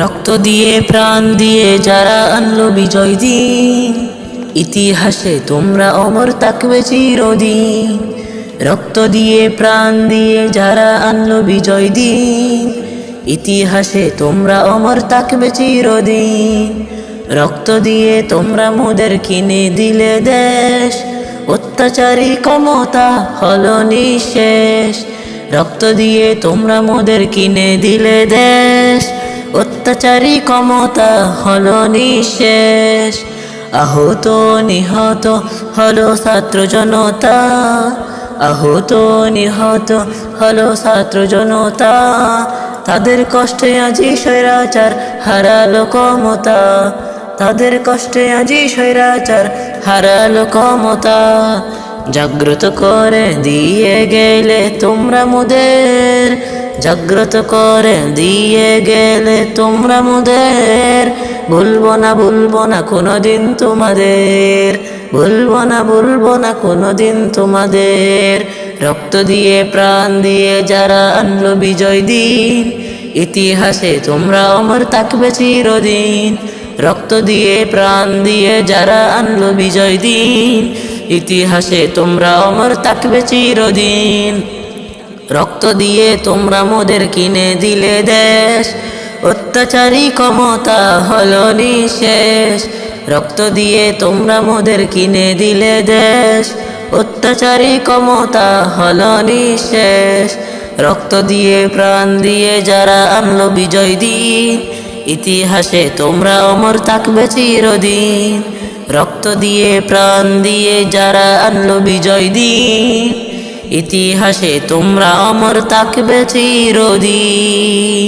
রক্ত দিয়ে প্রাণ দিয়ে যারা আনলো বিজয় দিন, ইতিহাসে তোমরা অমর থাকবে চিরদিন। রক্ত দিয়ে প্রাণ দিয়ে যারা আনলো বিজয় দিন, ইতিহাসে তোমরা অমর থাকবে চিরদিন। রক্ত দিয়ে তোমরা মোদের কিনে দিলে দেশ, অত্যাচারী ক্ষমতা হলো নিঃশেষ। রক্ত দিয়ে তোমরা মোদের কিনে দিলে দেশ, অত্যাচারী ক্ষমতা হলো নিঃশেষ। আহত নিহত হলো ছাত্র জনতা, আহত নিহত হলো ছাত্র জনতা। তাদের কষ্টে আজি স্বৈরাচার হারালো ক্ষমতা, তাদের কষ্টে আজি স্বৈরাচার হারালো ক্ষমতা। জাগ্রত করে দিয়ে গেলে তোমরা মোদের, জাগ্রত করে দিয়ে গেলে তোমরা মোদের। ভুলবো না কোনোদিন তোমাদের, ভুলবো না কোনোদিন তোমাদের। রক্ত দিয়ে প্রাণ দিয়ে যারা আনলো বিজয় দিন, ইতিহাসে তোমরা অমর থাকবে চিরদিন। রক্ত দিয়ে প্রাণ দিয়ে যারা আনলো বিজয় দিন, ইতিহাসে তোমরা অমর থাকবে চিরদিন। রক্ত দিয়ে তোমরা মোদের কিনে দিলে দেশ, অত্যাচারী ক্ষমতা হলো নিঃশেষ। রক্ত দিয়ে তোমরা মোদের কিনে দিলে দেশ, অত্যাচারী ক্ষমতা হলো নিঃশেষ। রক্ত দিয়ে প্রাণ দিয়ে যারা আনলো বিজয় দিন, ইতিহাসে তোমরা অমর থাকবে চিরদিন। রক্ত দিয়ে প্রাণ দিয়ে যারা আনলো বিজয় দিন, ইতিহাসে তোমরা অমর থাকবে চিরদিন।